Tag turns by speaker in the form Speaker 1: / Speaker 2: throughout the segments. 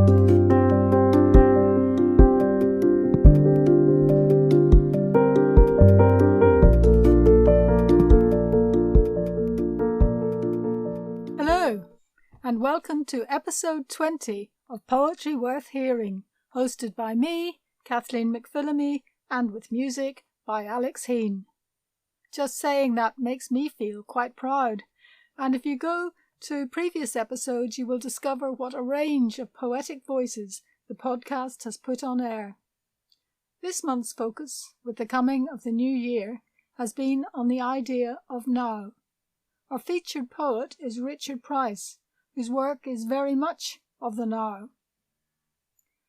Speaker 1: Hello, and welcome to episode 20 of Poetry Worth Hearing, hosted by me, Kathleen McPhillamy, and with music by Alex Heen. Just saying that makes me feel quite proud, and if you go to previous episodes, you will discover what a range of poetic voices the podcast has put on air. This month's focus, with the coming of the new year, has been on the idea of now. Our featured poet is Richard Price, whose work is very much of the now.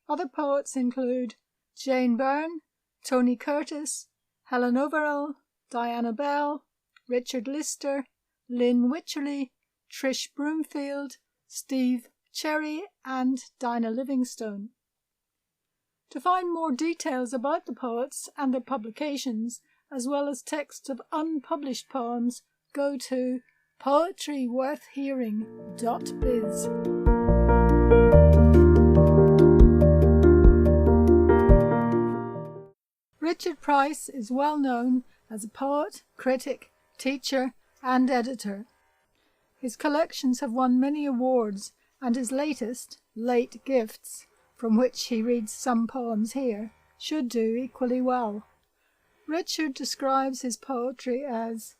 Speaker 1: Other poets include Jane Byrne, Tony Curtis, Helen Overell, Diana Bell, Richard Lister, Lynne Wycherley, Trish Broomfield, Steve Xerri and Dinah Livingstone. To find more details about the poets and their publications, as well as texts of unpublished poems, go to poetryworthhearing.biz. Richard Price is well known as a poet, critic, teacher, and editor. His collections have won many awards, and his latest, Late Gifts, from which he reads some poems here, should do equally well. Richard describes his poetry as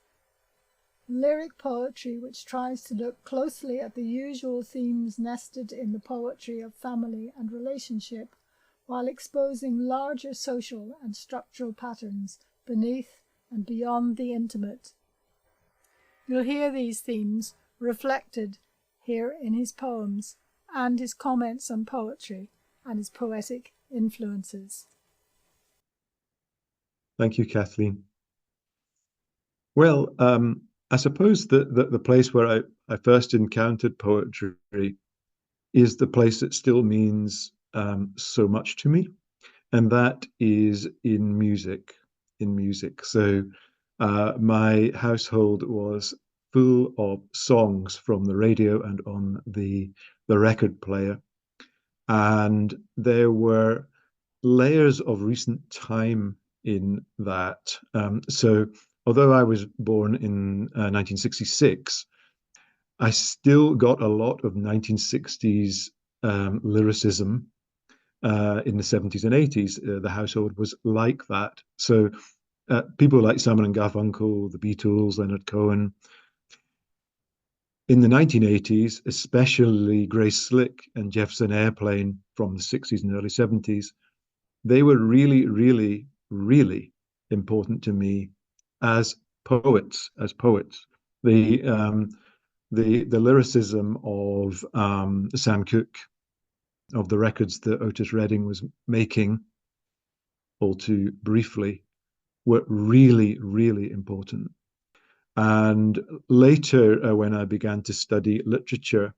Speaker 1: lyric poetry which tries to look closely at the usual themes nested in the poetry of family and relationship, while exposing larger social and structural patterns beneath and beyond the intimate. You'll hear these themes reflected here in his poems and his comments on poetry and his poetic influences.
Speaker 2: Thank you, Kathleen. Well, I suppose that the place where I first encountered poetry is the place that still means so much to me, and that is in music. So my household was full of songs from the radio and on the record player, and there were layers of recent time in that. So although I was born in 1966, I still got a lot of 1960s lyricism in the 70s and 80s. The household was like that. So people like Simon and Garfunkel, the Beatles, Leonard Cohen. In the 1980s, especially Grace Slick and Jefferson Airplane from the 60s and early 70s, they were really, really, really important to me as poets. The lyricism of Sam Cooke, of the records that Otis Redding was making, all too briefly, were really, really important. And later, when I began to study literature,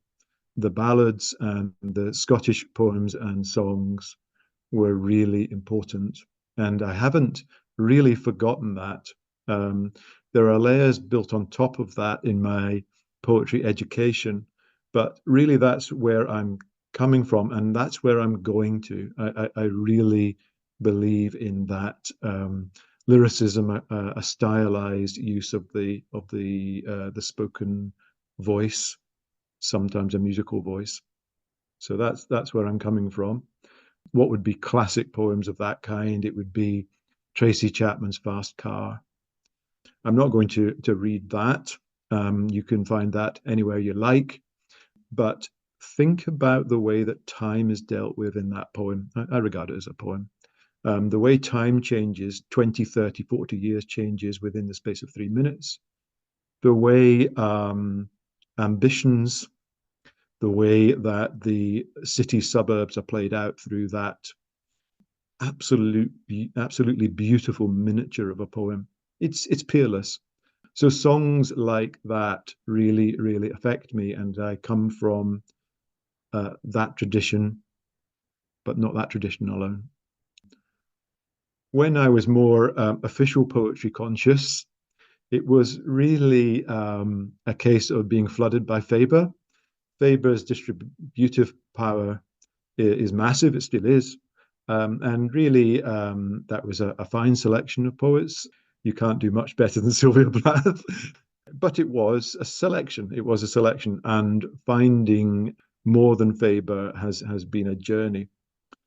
Speaker 2: the ballads and the Scottish poems and songs were really important. And I haven't really forgotten that. There are layers built on top of that in my poetry education, but really that's where I'm coming from, and that's where I'm going to. I really believe in that lyricism, a stylized use of the spoken voice, sometimes a musical voice. So that's where I'm coming from. What would be classic poems of that kind? It would be Tracy Chapman's Fast Car. I'm not going to read that. You can find that anywhere you like. But think about the way that time is dealt with in that poem. I regard it as a poem. The way time changes, 20, 30, 40 years changes within the space of 3 minutes. The way ambitions, the way that the city suburbs are played out through that absolutely beautiful miniature of a poem. It's peerless. So songs like that really, really affect me, and I come from that tradition, but not that tradition alone. When I was more official poetry conscious, it was really a case of being flooded by Faber. Faber's distributive power is massive. It still is. And really, that was a fine selection of poets. You can't do much better than Sylvia Plath. But it was a selection. It was a selection. And finding more than Faber has been a journey.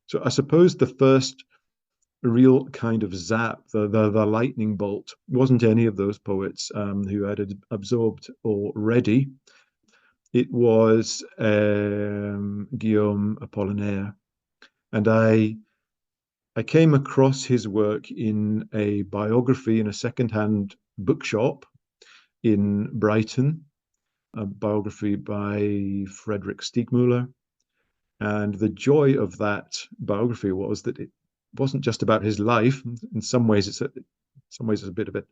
Speaker 2: So I suppose the first real kind of zap, the lightning bolt, wasn't any of those poets who I had absorbed already. It was Guillaume Apollinaire. And I came across his work in a biography in a secondhand bookshop in Brighton, a biography by Frederick Stiegmuller. And the joy of that biography was that it wasn't just about his life. In some ways, it's a bit of a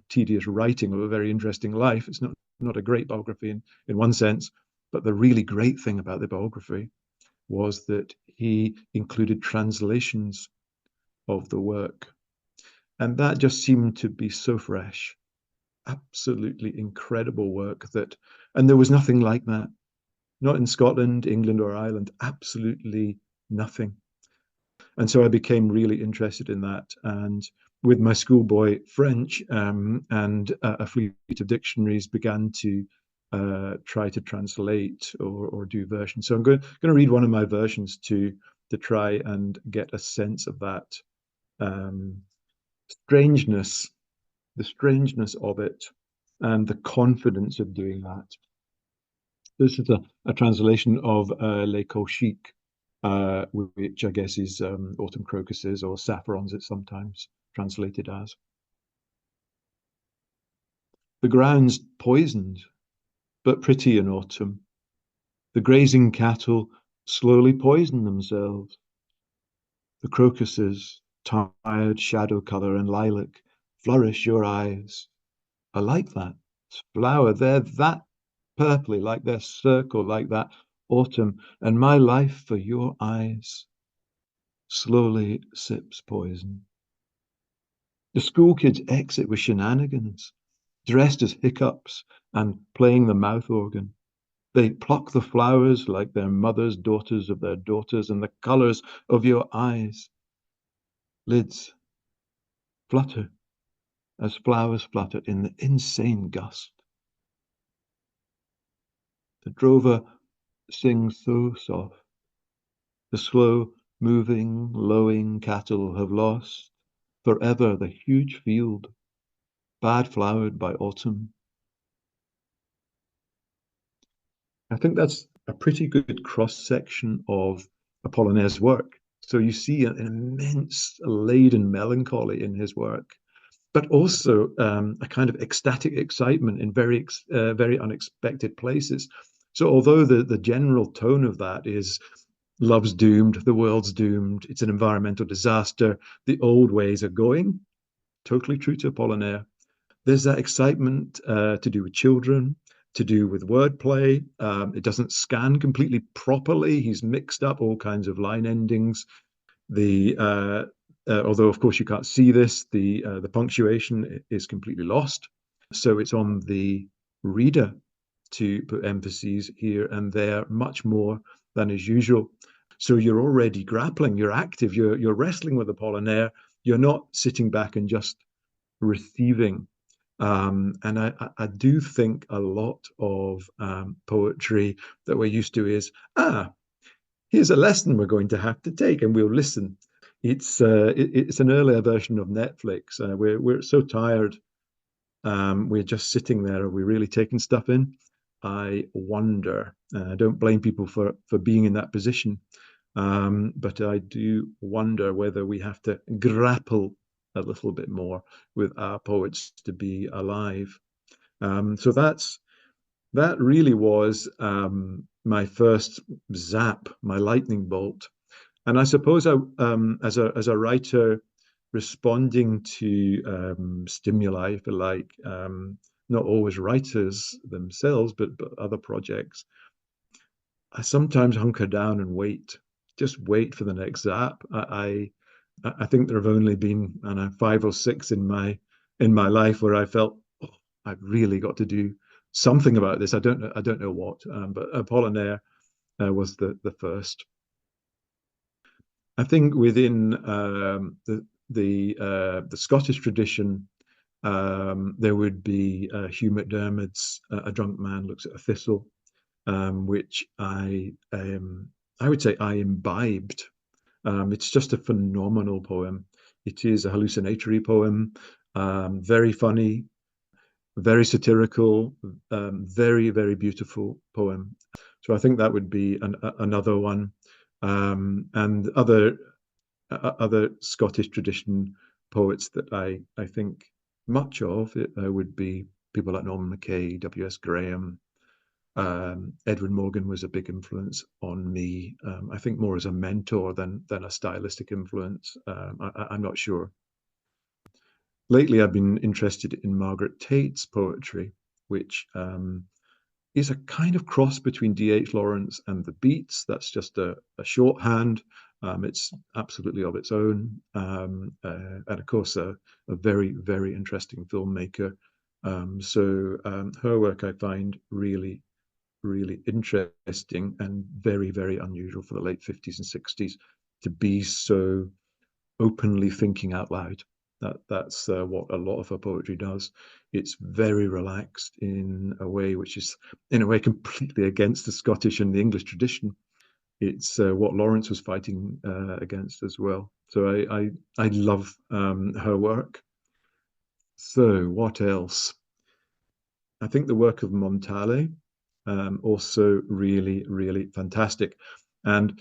Speaker 2: tedious writing of a very interesting life. It's not a great biography in one sense, but the really great thing about the biography was that he included translations of the work. And that just seemed to be so fresh. Absolutely incredible work and there was nothing like that. Not in Scotland, England, or Ireland, absolutely nothing. And so I became really interested in that. And with my schoolboy French and a fleet of dictionaries, began to try to translate or do versions. So I'm going to read one of my versions to try and get a sense of that strangeness, the strangeness of it, and the confidence of doing that. This is a translation of Les Colchiques, which I guess is autumn crocuses or saffrons, it's sometimes translated as. The ground's poisoned, but pretty in autumn. The grazing cattle slowly poison themselves. The crocuses, tired shadow colour and lilac, flourish your eyes. I like that flower. They're that purply, like their circle, like that autumn, and my life for your eyes slowly sips poison. The school kids exit with shenanigans, dressed as hiccups and playing the mouth organ. They pluck the flowers like their mothers, daughters of their daughters, and the colours of your eyes. Lids flutter as flowers flutter in the insane gust. The drover sings so soft. The slow moving, lowing cattle have lost forever the huge field, bad flowered by autumn. I think that's a pretty good cross-section of Apollinaire's work. So you see an immense laden melancholy in his work, but also a kind of ecstatic excitement in very unexpected places. So although the general tone of that is love's doomed, the world's doomed, it's an environmental disaster, the old ways are going, totally true to Apollinaire. There's that excitement to do with children, to do with wordplay. It doesn't scan completely properly. He's mixed up all kinds of line endings. Although of course you can't see this, the punctuation is completely lost. So it's on the reader to put emphases here and there much more than is usual. So you're already grappling, you're active, you're wrestling with Apollinaire. You're not sitting back and just receiving. And I do think a lot of poetry that we're used to is, here's a lesson we're going to have to take, and we'll listen. It's an earlier version of Netflix. We're so tired. We're just sitting there. Are we really taking stuff in? I wonder. I don't blame people for being in that position, but I do wonder whether we have to grapple a little bit more with our poets to be alive. So that really was my first zap, my lightning bolt. And I suppose as a writer, responding to stimuli, if you like, not always writers themselves, but other projects, I sometimes hunker down and just wait for the next zap. I think there have only been 5 or 6 in my life where I felt, oh, I've really got to do something about this. I don't know what, but Apollinaire was the first. I think within the Scottish tradition, there would be Hugh MacDiarmid's "A Drunk Man Looks at a Thistle," which I would say I imbibed. It's just a phenomenal poem. It is a hallucinatory poem, very funny, very satirical, very, very beautiful poem. So I think that would be another one. And other Scottish tradition poets that I think much of it would be people like Norman Mackay, W.S. Graham. Edwin Morgan was a big influence on me. I think more as a mentor than a stylistic influence. I'm not sure. Lately, I've been interested in Margaret Tate's poetry, which is a kind of cross between D.H. Lawrence and the Beats. That's just a shorthand. It's absolutely of its own. And of course, a very, very interesting filmmaker. So her work I find really, really interesting and very, very unusual for the late 50s and 60s to be so openly thinking out loud. That's what a lot of her poetry does. It's very relaxed in a way which is, in a way, completely against the Scottish and the English tradition. It's what Lawrence was fighting against as well. So I love her work. So what else? I think the work of Montale, also really, really fantastic. And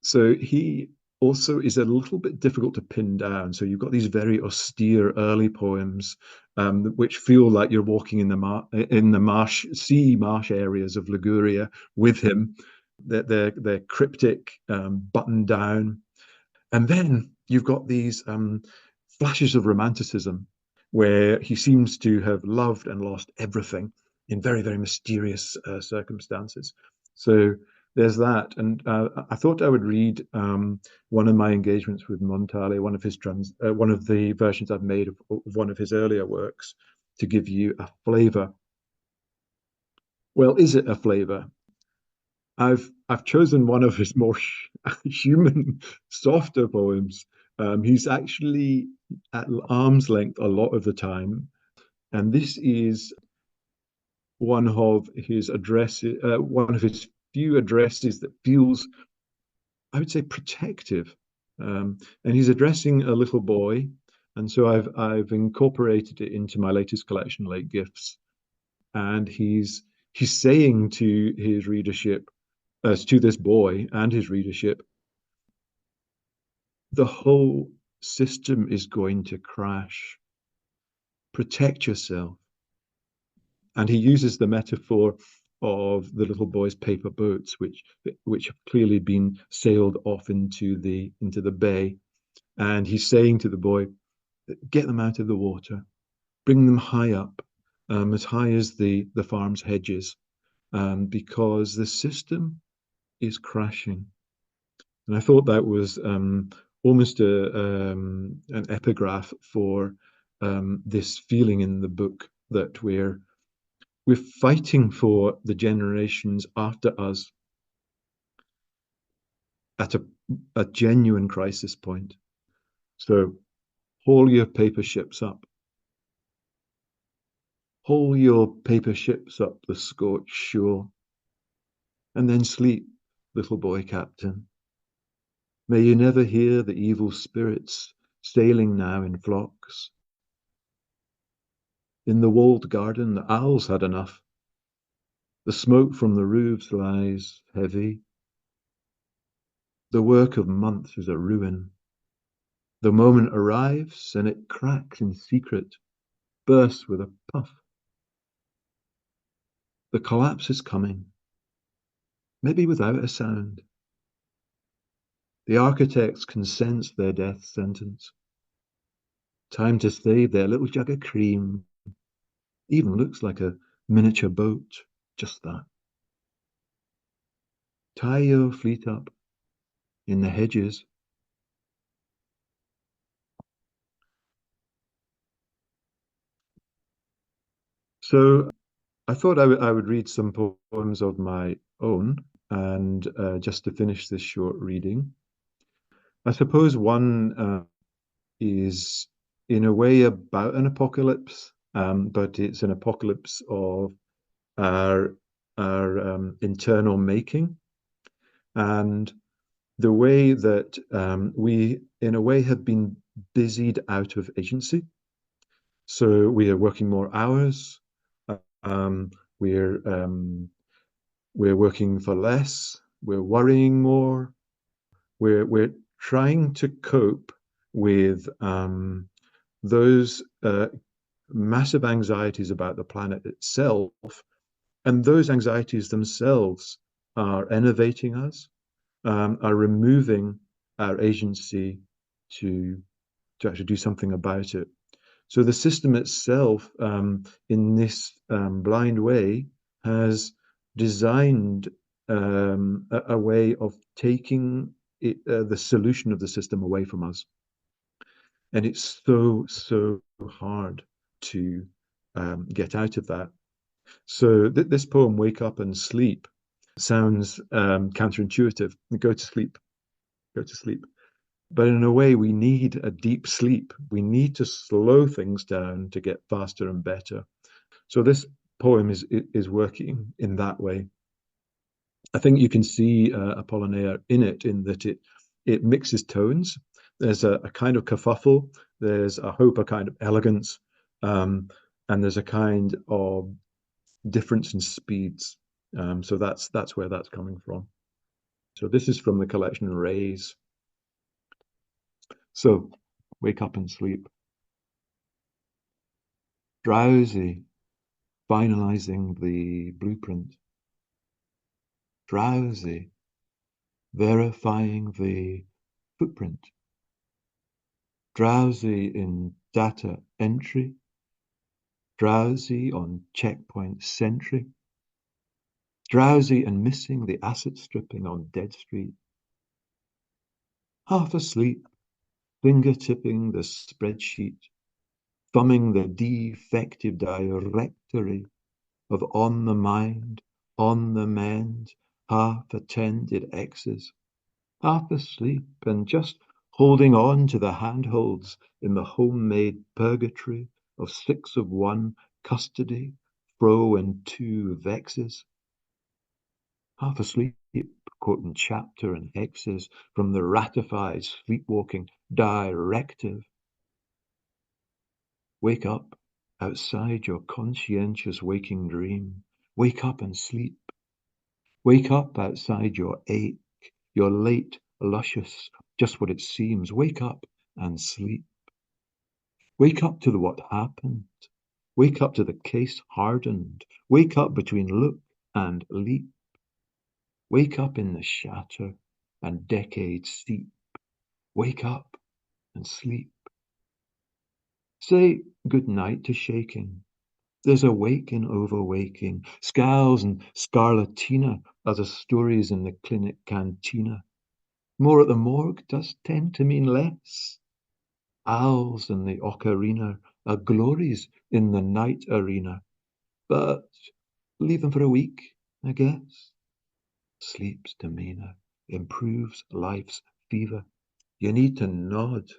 Speaker 2: so he also is a little bit difficult to pin down. So you've got these very austere early poems, which feel like you're walking in the marsh areas of Liguria with him. They're cryptic, buttoned down, and then you've got these flashes of romanticism, where he seems to have loved and lost everything in very, very mysterious circumstances. So there's that. And I thought I would read one of my engagements with Montale, one of the versions I've made of one of his earlier works, to give you a flavor. Well, is it a flavor? I've chosen one of his more human, softer poems. He's actually at arm's length a lot of the time, and this is one of his addresses, one of his few addresses that feels, I would say, protective. And he's addressing a little boy, and so I've incorporated it into my latest collection, Late Gifts. And he's saying to his readership, to this boy and his readership, the whole system is going to crash. Protect yourself. And he uses the metaphor of the little boy's paper boats, which have clearly been sailed off into the bay. And he's saying to the boy, get them out of the water, bring them high up, as high as the farm's hedges, because the system is crashing. And I thought that was almost an epigraph for this feeling in the book that we're fighting for the generations after us at a genuine crisis point. So haul your paper ships up. Haul your paper ships up the scorched shore, and then sleep, little boy captain. May you never hear the evil spirits sailing now in flocks. In the walled garden, the owls had enough. The smoke from the roofs lies heavy. The work of months is a ruin. The moment arrives and it cracks in secret, bursts with a puff. The collapse is coming, maybe without a sound. The architects can sense their death sentence. Time to save their little jug of cream. Even looks like a miniature boat, just that. Tie your fleet up in the hedges. So I thought I would read some poems of my own, and just to finish this short reading. I suppose one is in a way about an apocalypse, but it's an apocalypse of our internal making, and the way that we, in a way, have been busied out of agency. So we are working more hours. Um, we're we're working for less. We're worrying more. We're trying to cope with those massive anxieties about the planet itself, and those anxieties themselves are enervating us, are removing our agency to actually do something about it. So the system itself, in this blind way, has designed a way of taking the solution of the system away from us. And it's so hard to get out of that. So this poem, Wake Up and Sleep, sounds counterintuitive. Go to sleep, go to sleep. But in a way, we need a deep sleep. We need to slow things down to get faster and better. So this poem is working in that way. I think you can see Apollinaire in it, in that it mixes tones. There's a kind of kerfuffle. There's, I hope, a kind of elegance, and there's a kind of difference in speeds. So that's where that's coming from. So this is from the collection Rays. So wake up and sleep. Drowsy, finalizing the blueprint. Drowsy, verifying the footprint. Drowsy in data entry. Drowsy on checkpoint sentry. Drowsy and missing the asset stripping on Dead Street. Half asleep, finger tipping the spreadsheet, thumbing the defective directory of on the mind, on the mend, half-attended X's, half asleep and just holding on to the handholds in the homemade purgatory of 6 of 1 custody, fro and 2 vexes. Half asleep, quoting chapter and hexes from the ratified sleepwalking directive. Wake up outside your conscientious waking dream. Wake up and sleep. Wake up outside your ache, your late, luscious, just what it seems. Wake up and sleep. Wake up to the what happened. Wake up to the case hardened. Wake up between look and leap. Wake up in the shatter and decades steep. Wake up and sleep. Say good night to shaking. There's a waking over waking, scowls and scarlatina are the stories in the clinic cantina. More at the morgue does tend to mean less. Owls in the ocarina are glories in the night arena. But leave them for a week, I guess. Sleep's demeanor improves life's fever. You need to nod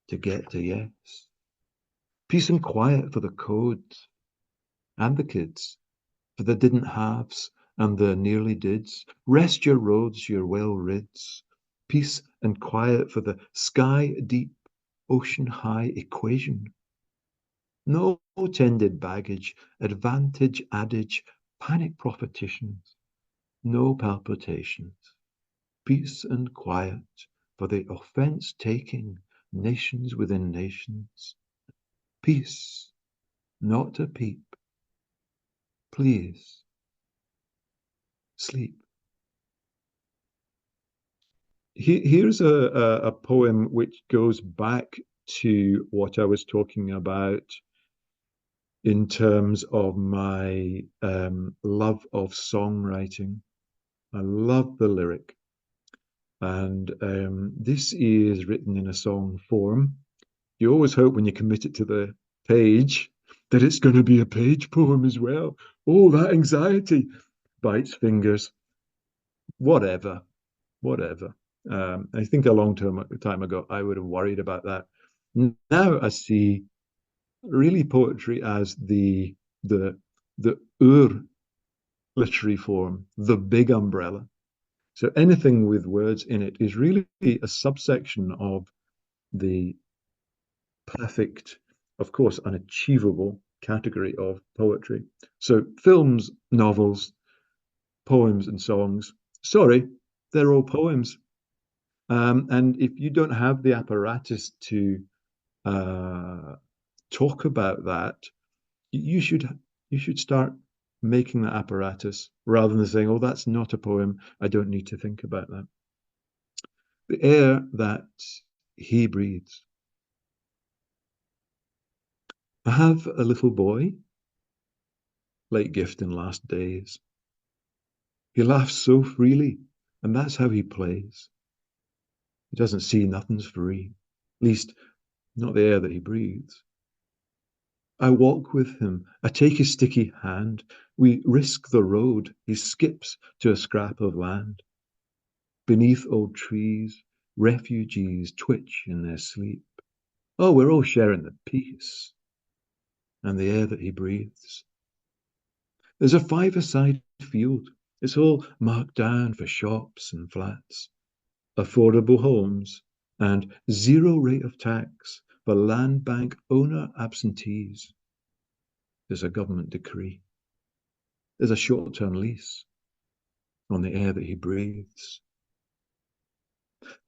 Speaker 2: to get to yes. Peace and quiet for the codes and the kids, for the didn't haves and the nearly dids. Rest your roads, your well rids. Peace and quiet for the sky deep, ocean high equation. No tended baggage, advantage adage, panic propetitions. No palpitations. Peace and quiet for the offence taking nations within nations. Peace, not a peep. Please, sleep. Here's a poem which goes back to what I was talking about in terms of my love of songwriting. I love the lyric. And this is written in a song form. You always hope when you commit it to the page that it's going to be a page poem as well. Oh, that anxiety bites fingers. Whatever, whatever. I think a long time ago, I would have worried about that. Now I see really poetry as the literary form, the big umbrella. So anything with words in it is really a subsection of the perfect, of course, unachievable category of poetry. So films, novels, poems, and songs. Sorry, they're all poems. And if you don't have the apparatus to talk about that, you should start making that apparatus rather than saying, "Oh, that's not a poem. I don't need to think about that." The air that he breathes. I have a little boy, late gift in last days. He laughs so freely, and that's how he plays. He doesn't see nothing's free, at least not the air that he breathes. I walk with him, I take his sticky hand, we risk the road, he skips to a scrap of land. Beneath old trees, refugees twitch in their sleep. Oh, we're all sharing the peace and the air that he breathes. There's a five-a-side field. It's all marked down for shops and flats, affordable homes, and zero rate of tax for land bank owner absentees. There's a government decree. There's a short-term lease on the air that he breathes.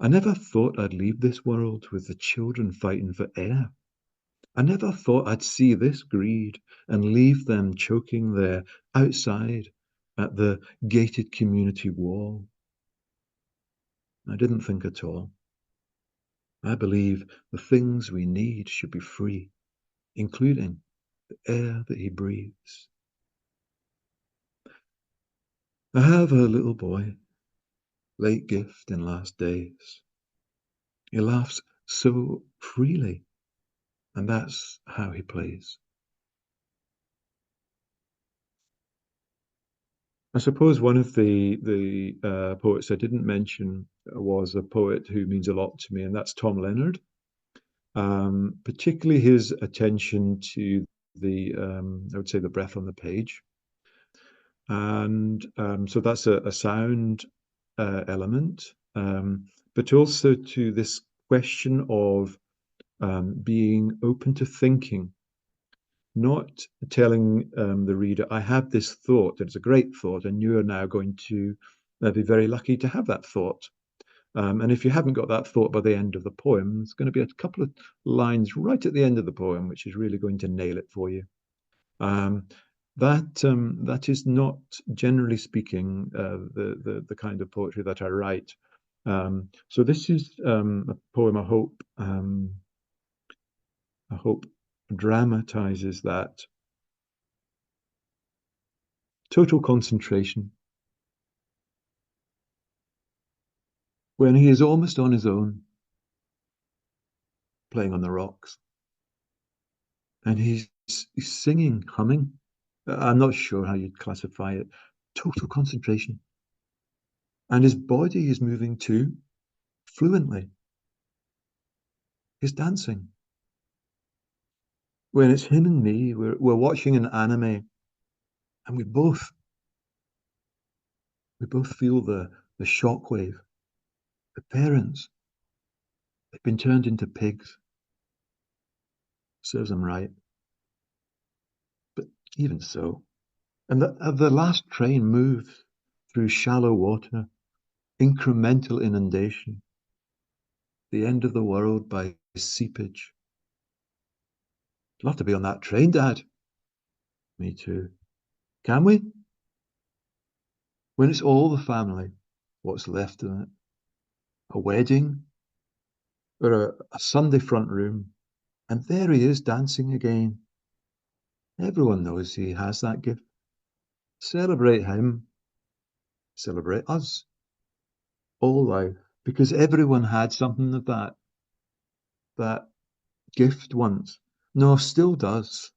Speaker 2: I never thought I'd leave this world with the children fighting for air. I never thought I'd see this greed and leave them choking there outside at the gated community wall. I didn't think at all. I believe the things we need should be free, including the air that he breathes. I have a little boy, late gift in last days. He laughs so freely, and that's how he plays. I suppose one of the poets I didn't mention was a poet who means a lot to me, and that's Tom Leonard. Particularly his attention to I would say, the breath on the page. And so that's a sound element, but also to this question of being open to thinking, not telling the reader, I have this thought, it's a great thought, and you are now going to be very lucky to have that thought. And if you haven't got that thought by the end of the poem, there's going to be a couple of lines right at the end of the poem, which is really going to nail it for you. That is not, generally speaking, the kind of poetry that I write. So this is a poem I hope dramatizes that. Total concentration. When he is almost on his own, playing on the rocks, and he's singing, humming. I'm not sure how you'd classify it. Total concentration. And his body is moving too, fluently. He's dancing. When it's him and me, we're watching an anime, and we both feel the shockwave. The parents, they've been turned into pigs. Serves them right. But even so, and the last train moves through shallow water, incremental inundation, the end of the world by seepage. I'd love to be on that train, Dad. Me too. Can we? When it's all the family, what's left of it? A wedding or a Sunday front room, and there he is dancing again. Everyone knows he has that gift. Celebrate him, celebrate us, all life, because everyone had something of that gift once. No, still does.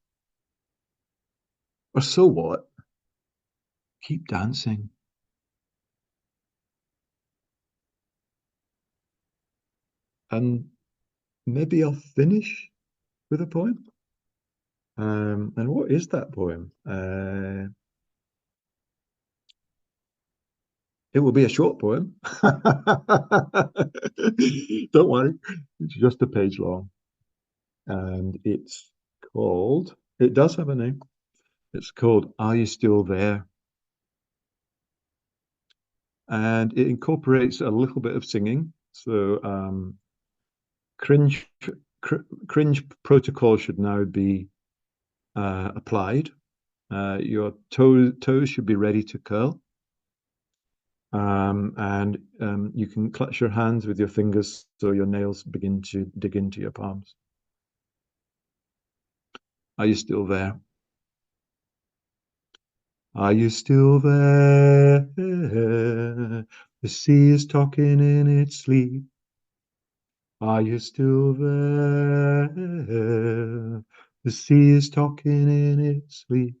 Speaker 2: Or so what? Keep dancing. And maybe I'll finish with a poem. And what is that poem? It will be a short poem. Don't worry, it's just a page long. And it's called, it does have a name. It's called Are You Still There? And it incorporates a little bit of singing. So cringe protocol should now be applied. Your toes should be ready to curl. And you can clutch your hands with your fingers so your nails begin to dig into your palms. Are you still there? Are you still there? The sea is talking in its sleep. Are you still there? The sea is talking in its sleep.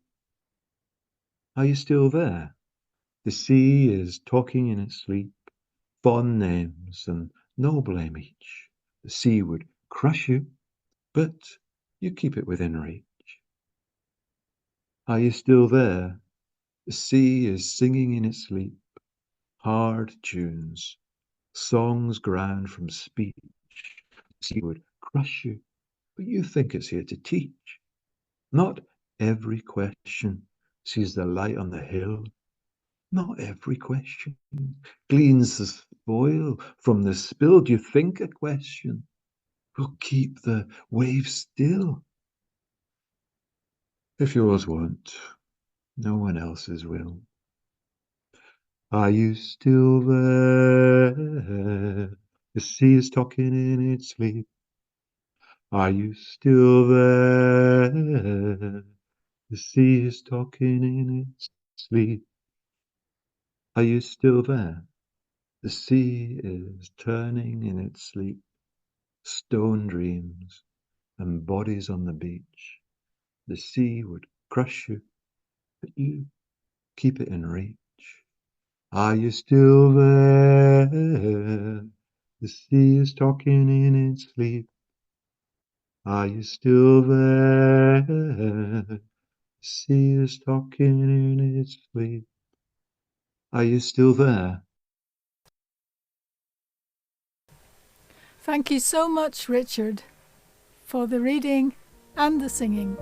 Speaker 2: Are you still there? The sea is talking in its sleep. Fond names and no blame each. The sea would crush you, but you keep it within reach. Are you still there? The sea is singing in its sleep. Hard tunes, songs grand from speech. The sea would crush you, but you think it's here to teach. Not every question sees the light on the hill. Not every question gleans the spoil from the spill. Do you think a question will keep the waves still? If yours won't, no one else's will. Are you still there? The sea is talking in its sleep. Are you still there? The sea is talking in its sleep. Are you still there? The sea is turning in its sleep. Stone dreams and bodies on the beach. The sea would crush you, but you keep it in reach. Are you still there? The sea is talking in its sleep. Are you still there? The sea is talking in its sleep. Are you still there?
Speaker 1: Thank you so much, Richard, for the reading and the singing.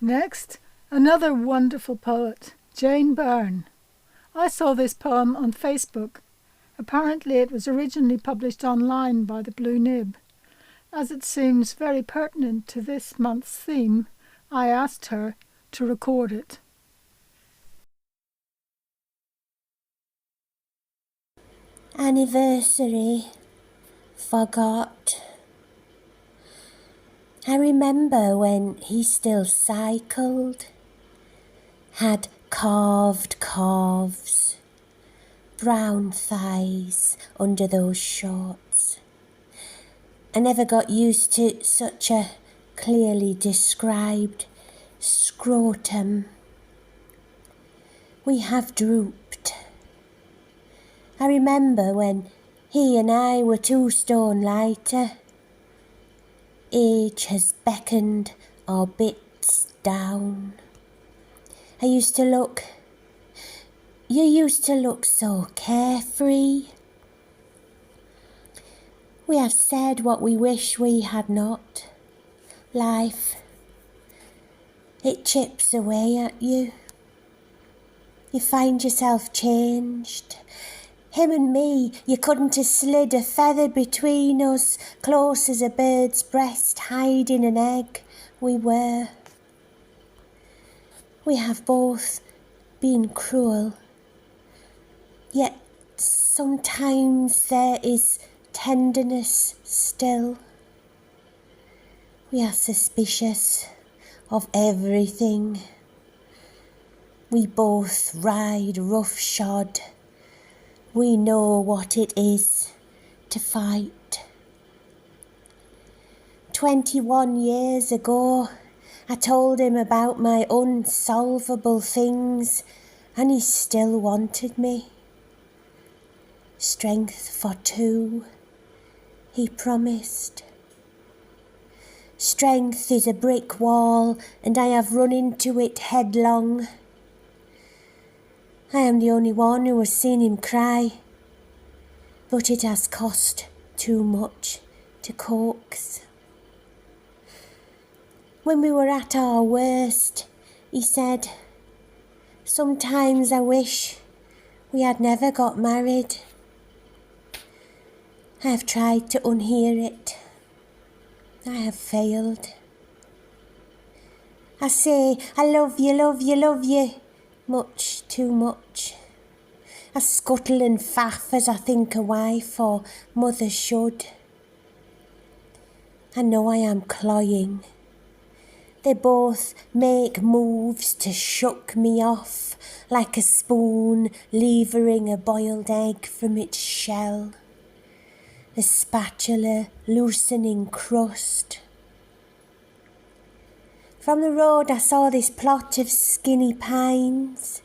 Speaker 1: Next, another wonderful poet, Jane Byrne. I saw this poem on Facebook. Apparently it was originally published online by the Blue Nib. As it seems very pertinent to this month's theme, I asked her to record it.
Speaker 3: Anniversary, forgot. I remember when he still cycled, had carved calves, brown thighs under those shorts. I never got used to such a clearly described scrotum. We have drooped. I remember when he and I were 2 stone lighter. Age has beckoned our bits down. You used to look so carefree. We have said what we wish we had not. Life, it chips away at you. You find yourself changed. Him and me, you couldn't have slid a feather between us, close as a bird's breast hiding an egg. We were. We have both been cruel, yet sometimes there is tenderness still. We are suspicious of everything. We both ride roughshod. We know what it is to fight. 21 years ago, I told him about my unsolvable things, and he still wanted me. Strength for two, he promised. Strength is a brick wall, and I have run into it headlong. I am the only one who has seen him cry, but it has cost too much to coax. When we were at our worst, he said, "Sometimes I wish we had never got married." I have tried to unhear it. I have failed. I say, "I love you, love you, love you," much too much. I scuttle and faff as I think a wife or mother should. I know I am cloying. They both make moves to shuck me off, like a spoon levering a boiled egg from its shell, a spatula loosening crust. From the road I saw this plot of skinny pines.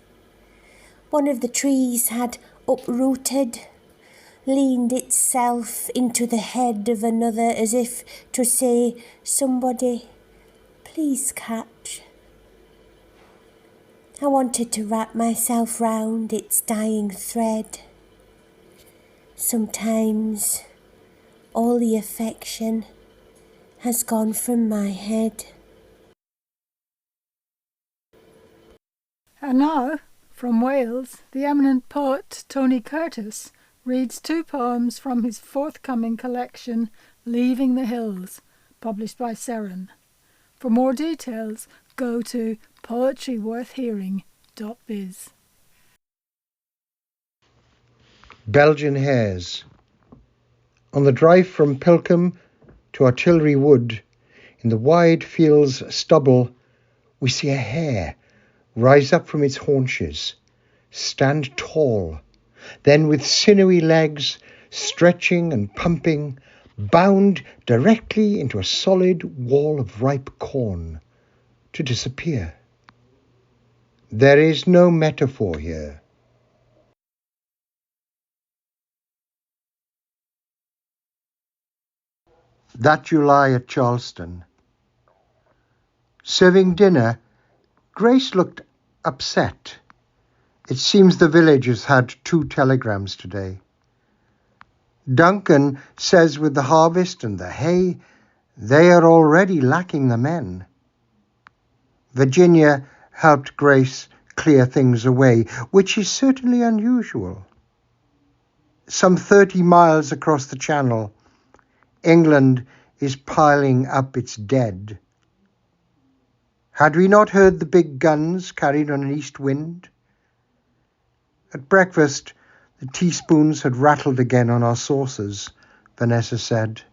Speaker 3: One of the trees had uprooted, leaned itself into the head of another as if to say, "Somebody, please catch." I wanted to wrap myself round its dying thread. Sometimes all the affection has gone from my head.
Speaker 1: And now, from Wales, the eminent poet Tony Curtis reads two poems from his forthcoming collection, Leaving the Hills, published by Xerri. For more details, go to poetryworthhearing.biz.
Speaker 4: Belgian Hares. On the drive from Pilkham to Artillery Wood, in the wide field's stubble, we see a hare rise up from its haunches, stand tall, then with sinewy legs, stretching and pumping, bound directly into a solid wall of ripe corn, to disappear. There is no metaphor here. That July at Charleston. Serving dinner, Grace looked upset. It seems the village has had 2 telegrams today. Duncan says with the harvest and the hay, they are already lacking the men. Virginia helped Grace clear things away, which is certainly unusual. Some 30 miles across the channel, England is piling up its dead. Had we not heard the big guns carried on an east wind? At breakfast, the teaspoons had rattled again on our saucers, Vanessa said.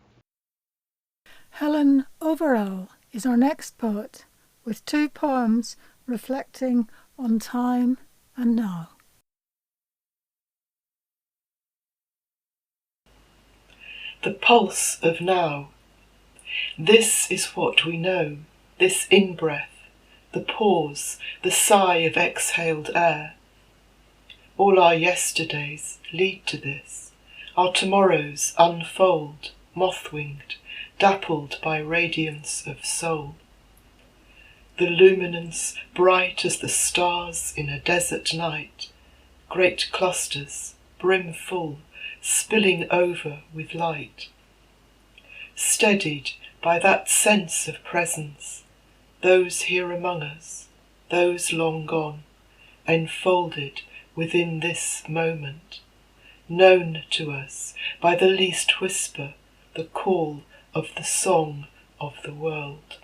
Speaker 1: Helen Overell is our next poet, with 2 poems reflecting on time and now.
Speaker 5: The pulse of now. This is what we know, this in-breath, the pause, the sigh of exhaled air. All our yesterdays lead to this, our tomorrows unfold, moth-winged, dappled by radiance of soul. The luminance bright as the stars in a desert night, great clusters, brim full, spilling over with light. Steadied by that sense of presence, those here among us, those long gone, enfolded within this moment, known to us by the least whisper, the call of the song of the world.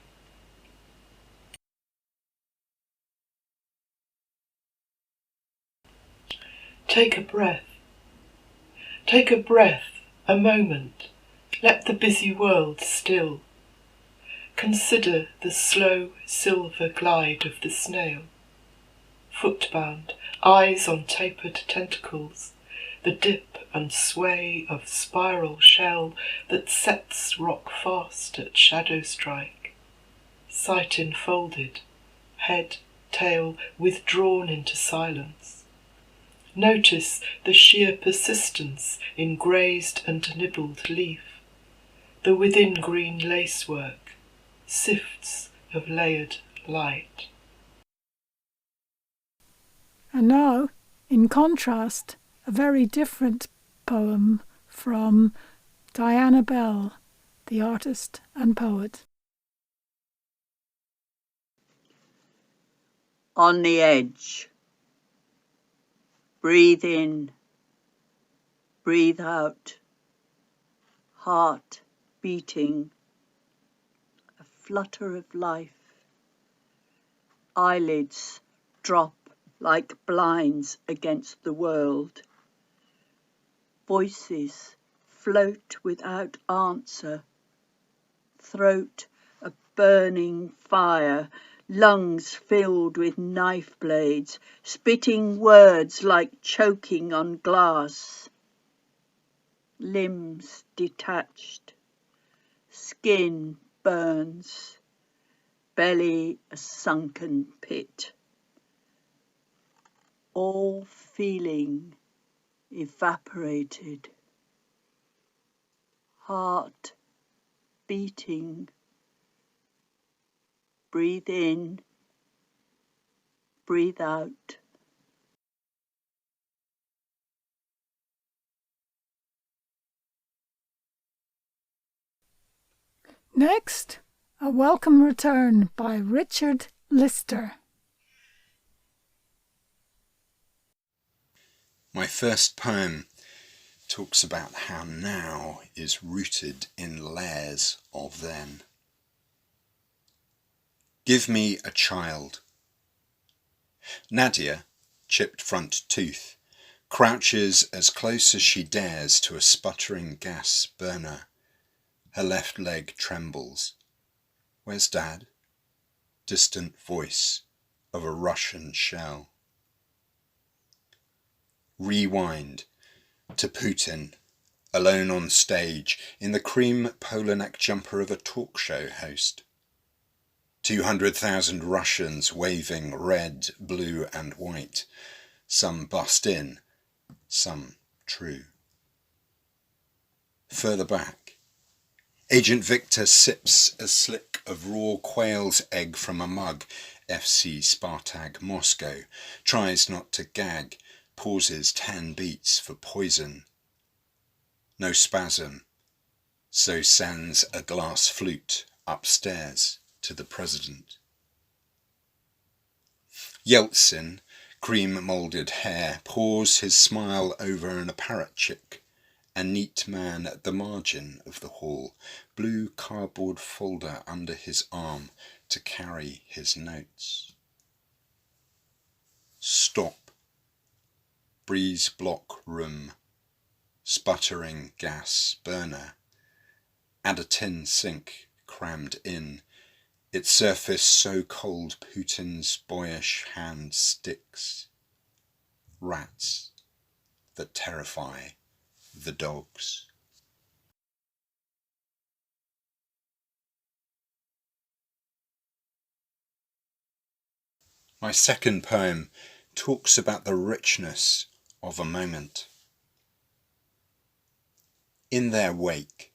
Speaker 5: Take a breath. Take a breath, a moment. Let the busy world still. Consider the slow silver glide of the snail. Footbound, eyes on tapered tentacles, the dip and sway of spiral shell that sets rock fast at shadow strike, sight enfolded, head, tail withdrawn into silence. Notice the sheer persistence in grazed and nibbled leaf, the within green lacework, sifts of layered light.
Speaker 1: And now, in contrast, a very different poem from Diana Bell, the artist and poet.
Speaker 6: On the edge. Breathe in, breathe out, heart beating, a flutter of life, eyelids drop like blinds against the world, voices float without answer, throat a burning fire, lungs filled with knife blades, spitting words like choking on glass, limbs detached, skin burns, belly a sunken pit, all feeling evaporated, heart beating, breathe in, breathe out.
Speaker 1: Next, a welcome return by Richard Lister.
Speaker 7: My first poem talks about how now is rooted in layers of then. Give me a child. Nadia, chipped front tooth, crouches as close as she dares to a sputtering gas burner. Her left leg trembles. Where's Dad? Distant voice of a Russian shell. Rewind to Putin, alone on stage in the cream polo neck jumper of a talk show host. 200,000 Russians waving red, blue and white. Some bust in, some true. Further back, Agent Victor sips a slick of raw quail's egg from a mug. FC Spartak Moscow tries not to gag, pauses 10 beats for poison. No spasm, so sends a glass flute upstairs to the president. Yeltsin, cream-moulded hair, pours his smile over an apparatchik, a neat man at the margin of the hall, blue cardboard folder under his arm to carry his notes. Stop. Breeze block room, sputtering gas burner, add a tin sink crammed in, its surface so cold Putin's boyish hand sticks. Rats that terrify the dogs. My second poem talks about the richness of a moment. In their wake.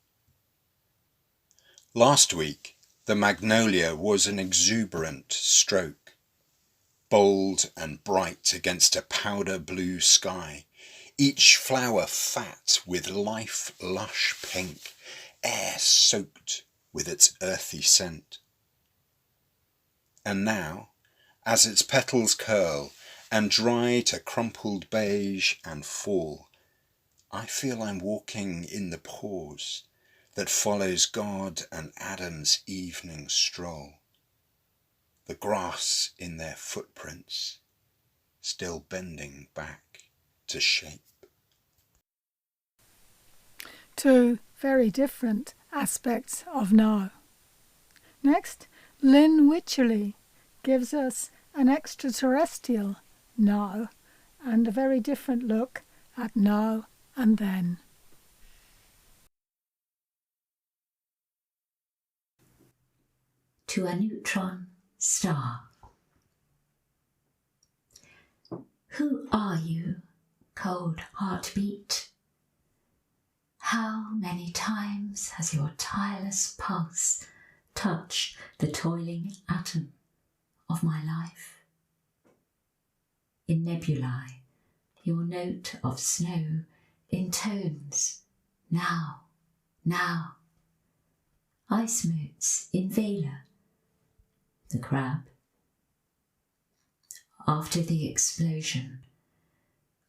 Speaker 7: Last week, the magnolia was an exuberant stroke, bold and bright against a powder blue sky, each flower fat with life lush pink, air soaked with its earthy scent. And now, as its petals curl and dry to crumpled beige and fall, I feel I'm walking in the pause that follows God and Adam's evening stroll. The grass in their footprints, still bending back to shape.
Speaker 1: Two very different aspects of now. Next, Lynne Wycherley gives us an extraterrestrial now and a very different look at now and then.
Speaker 8: To a neutron star. Who are you, cold heartbeat? How many times has your tireless pulse touched the toiling atom of my life? In nebulae, your note of snow intones, now, now. Ice moots in Vela, the crab. After the explosion,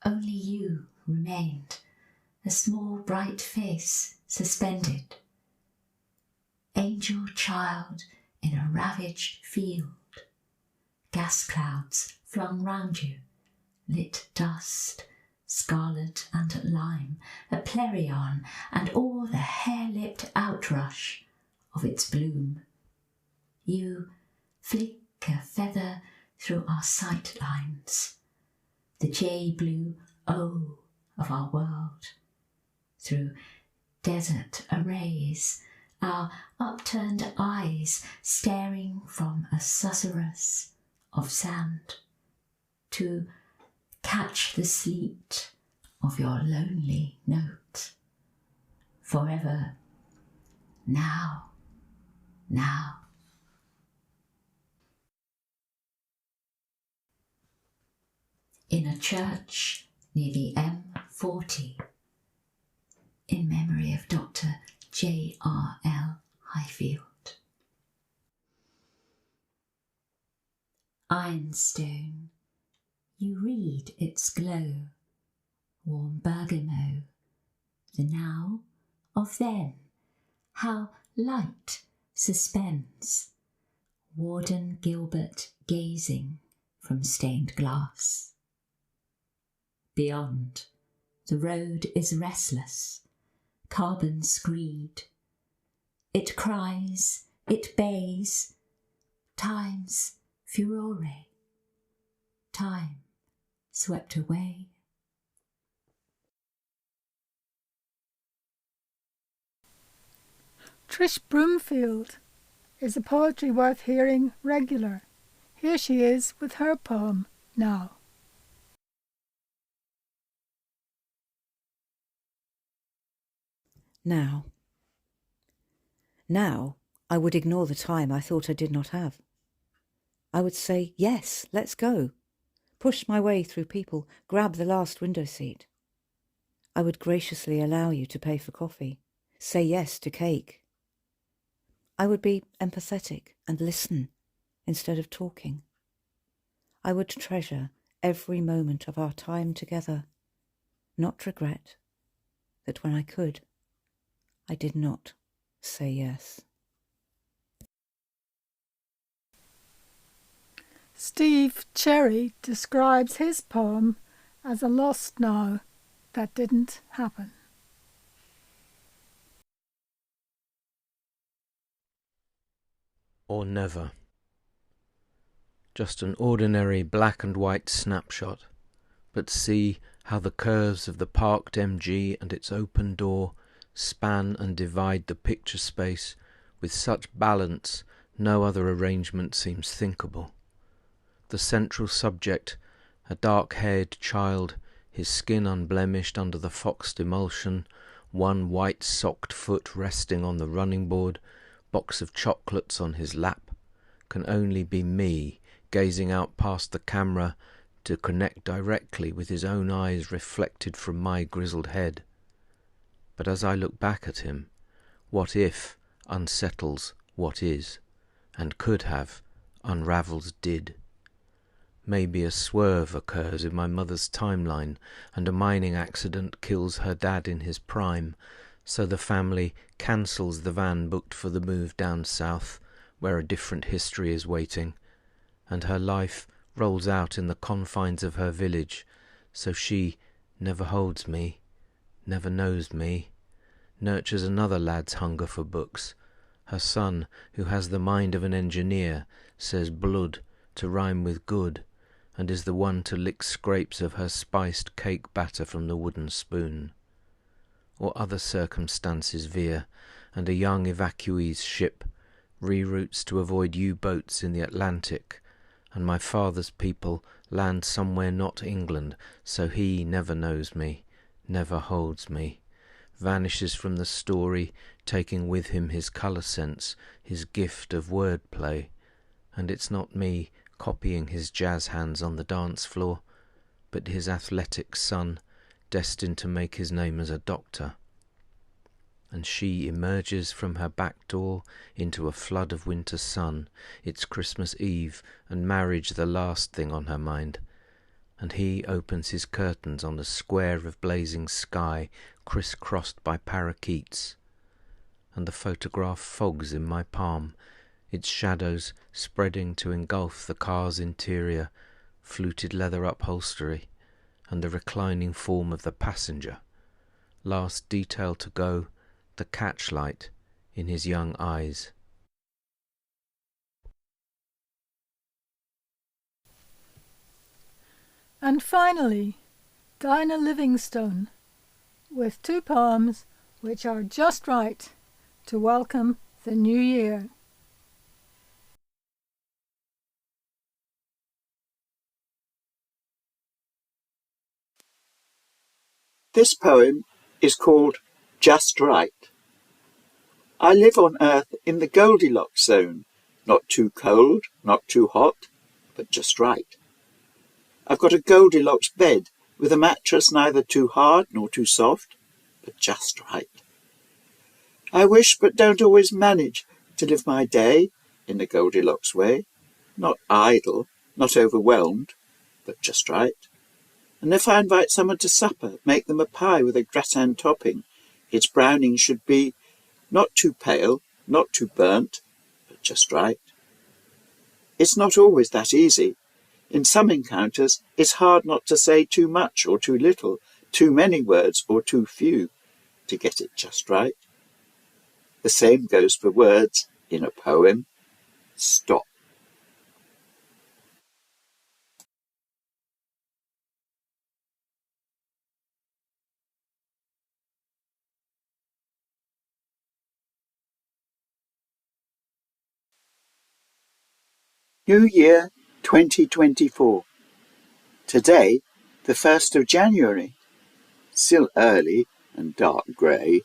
Speaker 8: only you remained, a small bright face suspended. Angel child in a ravaged field. Gas clouds flung round you, lit dust, scarlet and lime, a plerion and all the hair-lipped outrush of its bloom. You flick a feather through our sight lines, the J-blue O of our world, through desert arrays, our upturned eyes staring from a susurrus of sand, to catch the sleet of your lonely note. Forever, now, now. In a church near the M40, in memory of Dr. J.R.L. Highfield. Ironstone, you read its glow, warm bergamot, the now of then, how light suspends, Warden Gilbert gazing from stained glass. Beyond, the road is restless, carbon screed. It cries, it bays, time's furore, time swept away.
Speaker 1: Trish Broomfield is a Poetry Worth Hearing regular. Here she is with her poem, Now.
Speaker 9: Now. Now I would ignore the time I thought I did not have. I would say, yes, let's go. Push my way through people, grab the last window seat. I would graciously allow you to pay for coffee, say yes to cake. I would be empathetic and listen instead of talking. I would treasure every moment of our time together, not regret that when I could, I did not say yes.
Speaker 1: Steve Cherry describes his poem as a lost now that didn't happen.
Speaker 10: Or never. Just an ordinary black and white snapshot, but see how the curves of the parked MG and its open door span and divide the picture space with such balance no other arrangement seems thinkable. The central subject, a dark-haired child, his skin unblemished under the foxed emulsion, one white-socked foot resting on the running board, box of chocolates on his lap, can only be me gazing out past the camera to connect directly with his own eyes reflected from my grizzled head. But as I look back at him, what if unsettles what is, and could have unravels did. Maybe a swerve occurs in my mother's timeline, and a mining accident kills her dad in his prime, so the family cancels the van booked for the move down south, where a different history is waiting, and her life rolls out in the confines of her village, so she never holds me, never knows me, nurtures another lad's hunger for books. Her son, who has the mind of an engineer, says blood to rhyme with good, and is the one to lick scrapes of her spiced cake batter from the wooden spoon. or other circumstances veer, and a young evacuee's ship reroutes to avoid U-boats in the Atlantic, and my father's people land somewhere not England, so he never knows me, never holds me, vanishes from the story, taking with him his colour sense, his gift of word-play, and it's not me copying his jazz hands on the dance floor, but his athletic son, destined to make his name as a doctor. And she emerges from her back door into a flood of winter sun, it's Christmas Eve, and marriage the last thing on her mind, and he opens his curtains on a square of blazing sky criss-crossed by parakeets, and the photograph fogs in my palm, its shadows spreading to engulf the car's interior, fluted leather upholstery, and the reclining form of the passenger. Last detail to go, the catchlight in his young eyes.
Speaker 1: And finally, Dinah Livingstone, with 2 poems which are just right to welcome the new year.
Speaker 11: This poem is called Just Right. I live on Earth in the Goldilocks zone, not too cold, not too hot, but just right. I've got a Goldilocks bed with a mattress neither too hard nor too soft, but just right. I wish but don't always manage to live my day in the Goldilocks way, not idle, not overwhelmed, but just right. And if I invite someone to supper, make them a pie with a gratin topping, its browning should be not too pale, not too burnt, but just right. It's not always that easy. In some encounters, it's hard not to say too much or too little, too many words or too few, to get it just right. The same goes for words in a poem. Stop. New Year 2024. Today, the 1st of January. Still early and dark grey.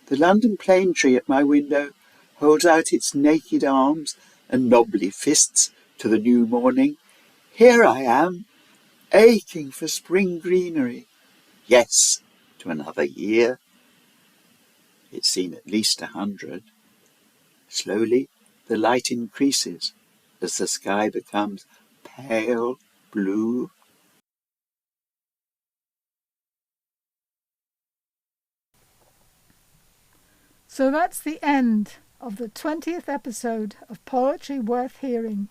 Speaker 11: The London plane tree at my window holds out its naked arms and knobbly fists to the new morning. Here I am, aching for spring greenery. Yes, to another year. It's seen at least 100. Slowly, the light increases as the sky becomes pale blue.
Speaker 1: So that's the end of the 20th episode of Poetry Worth Hearing.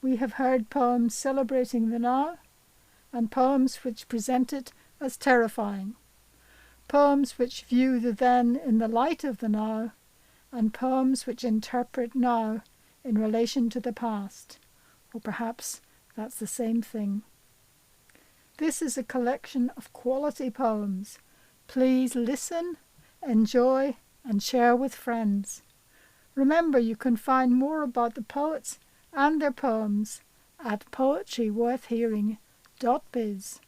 Speaker 1: We have heard poems celebrating the now, and poems which present it as terrifying, poems which view the then in the light of the now, and poems which interpret now in relation to the past, or perhaps that's the same thing. This is a collection of quality poems. Please listen, enjoy, and share with friends. Remember, you can find more about the poets and their poems at poetryworthhearing.biz.